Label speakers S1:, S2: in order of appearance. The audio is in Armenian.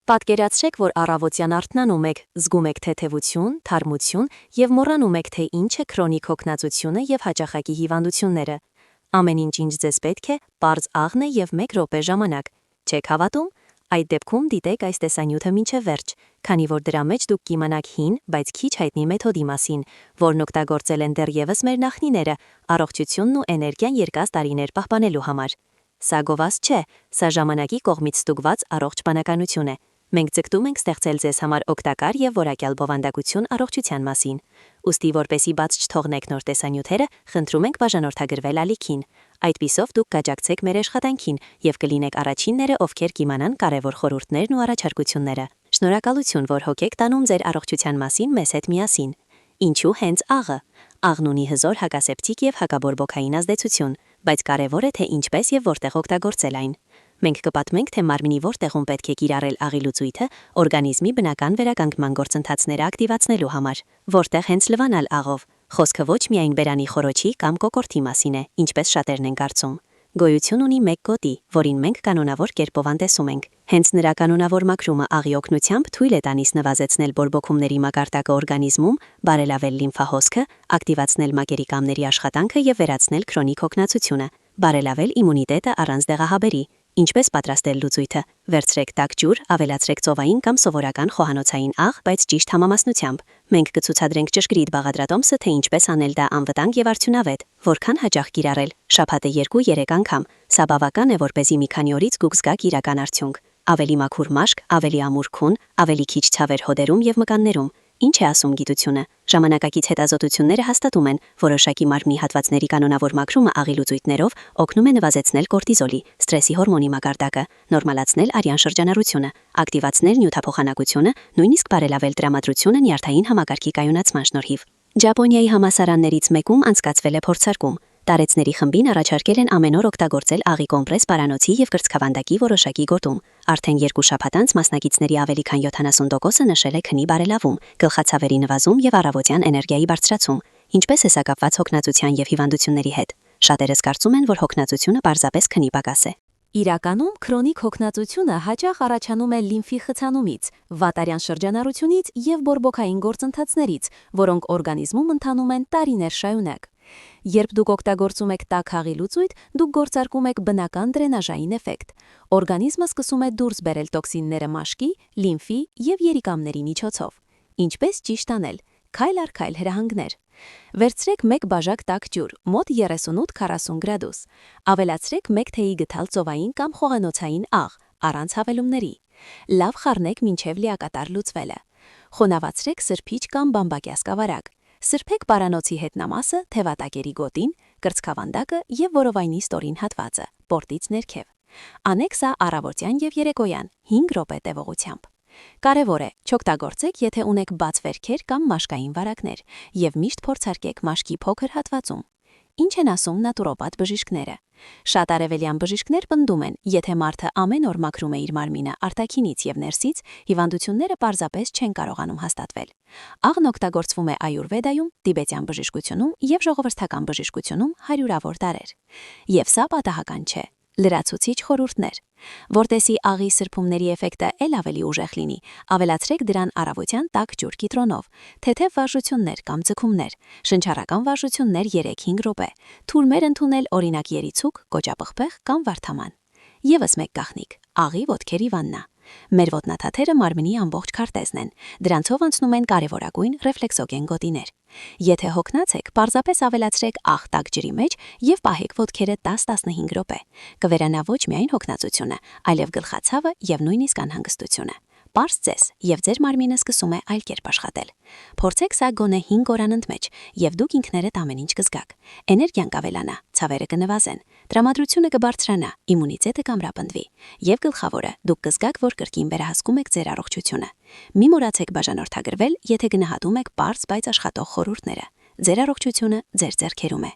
S1: Պատկերացրեք, որ առավոտյան արթնանում եք, զգում եք թեթևություն, թարմություն եւ մոռանում եք, թե ինչ է քրոնիկ հոգնածությունը եւ հաճախակի հիվանդությունները։ Ամեն ինչ ձեզ պետք է, պարզ աղն է եւ 1 րոպե ժամանակ։ Չեք հավատում։ Այդ դեպքում դիտեք այս տեսանյութը մինչև վերջ, քանի որ դրա մեջ դուք կիմանաք հին, բայց քիչ հայտնի մեթոդի մասին, որն օգտագործել են դեռևս մեր նախնիները, առողջությունն ու էներգիան երկար տարիներ պահպանելու համար։ Սա գովազ չէ, սա ժամանակի կողմից ստուգված առողջ բանականություն է։ Մենք ձգտում ենք ստեղծել ձեզ համար օգտակար եւ որակյալ բովանդակություն առողջության մասին։ Ուստի որպեսի բաց չթողնեք նոր տեսանյութերը, խնդրում ենք բաժանորդագրվել ալիքին։ Այդպիսով դուք կաջակցեք մեր աշխատանքին եւ կլինեք առաջինները, ովքեր կիմանան կարևոր խորհուրդներն ու առաջարկությունները։ Շնորհակալություն, որ հոգ եք տանում ձեր առողջության մասին մեզ հետ միասին։ Ինչու հենց աղը։ Աղն ունի հզոր հակասեպտիկ եւ հակաբորբոքային ազդեցություն, բայց կարևոր է թե ինչպես եւ որտեղ օգտագործել այն։ Մենք կպատմենք, թե մարմնի որտեղում պետք է կիրառել աղի լուծույթը օրգանիզմի բնական վերականգնման գործընթացները ակտիվացնելու համար, որտեղ հենց լվանալ աղով։ Խոսքը ոչ միայն բերանի խորոչի կամ կոկորդի մասին է, ինչպես շատերն են կարծում։ Գոյություն ունի 1 գոտի, որին մենք կանոնավոր կերպով անտեսում ենք։ Հենց նրա կանոնավոր մաքրումը աղի օգնությամբ թույլ է տալիս նվազեցնել բորբոքումների մակարդակը օրգանիզմում, բարելավել լիմֆահոսքը, ակտիվացնել մակերիկամների աշխատանքը եւ վերացնել քրոնիկ հոգնածությունը, բարելավել իմունիտետը առանց դեղահաբերի։ Ինչպես պատրաստել լուծույթը։ Վերցրեք տաք ջուր, ավելացրեք ծովային կամ սովորական խոհանոցային աղ, բայց ճիշտ համամասնությամբ։ Մենք կցուցադրենք ճշգրիտ բաղադրատոմսը, թե ինչպես անել դա անվտանգ եւ արդյունավետ, որքան հաճախ կիրառել։ Շաբաթը 2-3 անգամ։ Սա բավական է, որպեսզի մի քանի օրից դուք զգաք իրական արդյունք։ Ավելի մաքուր մաշկ, ավելի ամուր քուն, ավելի քիչ ցավեր հոդերում եւ մկաններում։ Ինչ է ասում գիտությունը։ Ժամանակակից հետազոտությունները հաստատում են, որոշակի մարմնի հատվածների կանոնավոր մաքրումը աղի լուծույթներով օգնում է նվազեցնել կորտիզոլի, ստրեսի հորմոնի մակարդակը, նորմալացնել արյան շրջանառությունը, ակտիվացնել նյութափոխանակությունը, նույնիսկ բարելավել տրամադրությունը նյարդային համակարգի կայունացման շնորհիվ։ Ճապոնիայի համալսարաններից մեկում անցկացվել է փորձարկում։ Տարեցների խմբին առաջարկել են ամեն օր օգտագործել աղի կոմպրես պարանոցի եւ կրծքավանդակի որոշակի գոտում։ Արդեն 2 շաբաթ անց մասնակիցների ավելի քան 70%-ը նշել է քնի բարելավում, գլխացավերի նվազում եւ առավոտյան էներգիայի բարձրացում։ Ինչպես է սա կապված հոգնածության եւ հիվանդությունների հետ։ Շատերս կարծում են, որ հոգնածությունը պարզապես քնի պակաս է։ Իրականում քրոնիկ հոգնածությունը հաճախ առաջանում է լիմֆի խցանումից, վատարյան շրջանառությունից եւ բորբոքային գործընթացներից, որոնք օրգանիզմում ընթանում են տարիներ շարունակ։ Երբ դուք օգտագործում եք տաք աղի լուծույթ, դուք գործարկում եք բնական դրենաժային էֆեկտ։ Օրգանիզմը սկսում է դուրս բերել տոքսինները մաշկի, լիմֆի եւ երիկամների միջոցով։ Ինչպես ճիշտ անել։ Քայլ առ քայլ հրահանգներ։ Վերցրեք 1 բաժակ տաք ջուր, մոտ 38-40 գրադուս։ Ավելացրեք 1 թեյի գդալ ծովային կամ խոհանոցային աղ, առանց հավելումների։ Լավ խառնեք մինչև լիակատար լուծվելը։ Խոնավացրեք սրբիչ կամ բամբակյա սկավառակ։ Սրբեք պարանոցի հետնամասը, թևատակերի գոտին, կրծքավանդակը եւ որովայնի ստորին հատվածը, պորտից ներքև։ Անեք սա առավոտյան եւ երեկոյան 5 րոպե տևողությամբ։ Կարևոր է, չօգտագործեք, եթե ունեք բաց վերքեր կամ մաշկային վարակներ, եւ միշտ փորձարկեք մաշկի փոքր հատվածում։ Ինչ են ասում նատուրոպաթ բժիշկները։ Շատ արևելյան բժիշկներ պնդում են, եթե մարդը ամեն օր մաքրում է իր մարմինը արտաքինից եւ ներսից, հիվանդությունները պարզապես չեն կարողանում հաստատվել։ Աղն օգտագործվում է այուրվեդայում, տիբետյան բժշկությունում եւ ժողովրդական բժշկությունում հարյուրավոր դարեր։ Եվ սա պատահական չէ։ Լրացուցիչ խորհուրդներ։ Որտեսի աղի սրբումների էֆեկտը ել ավելի ուժեղ լինի, ավելացրեք դրան առավոտյան տաք ջուր կիտրոնով, թեթև վարժություններ կամ ձգումներ, շնչառական վարժություններ 3-5 րոպե, թուրմեր ընդունել օրինակ երիցուկ, կոճապղպեղ կամ վարդաման։ Եվս մեկ գաղտնիք՝ աղի ոտքերի վաննա։ Մեր ոտնաթաթերը մարմնի ամբողջ քարտեզն են, դրանցով անցնում են կարևորագույն ռեֆլեքսոգեն գոտիներ։ Եթե հոգնած եք, պարզապես ավելացրեք աղ տաք ջրի մեջ եւ պահեք ոտքերը 10-15 րոպե։ Կվերանա ոչ միայն հոգնածությունը, այլև գլխացավը եւ նույնիսկ անհանգստությունը։ Պարզ ձեզ, եւ ձեր մարմինը սկսում է այլ կերպ աշխատել։ Փորձեք սա գոնե 5 օր անընդմեջ, եւ դուք ինքներդ ամեն ինչ կզգաք։ Էներգիան կավելանա, ցավերը կնվազեն, տրամադրությունը կբարձրանա, իմունիտետը կամրապնդվի, եւ գլխավորը, դուք կզգաք, որ կրկին վերահսկում եք ձեր առողջությունը։ Մի մոռացեք բաժանորդագրվել, եթե գնահատում եք պարզ, բայց աշխատող խորհուրդները։ Ձեր առողջությունը ձեր ձեռքերում է։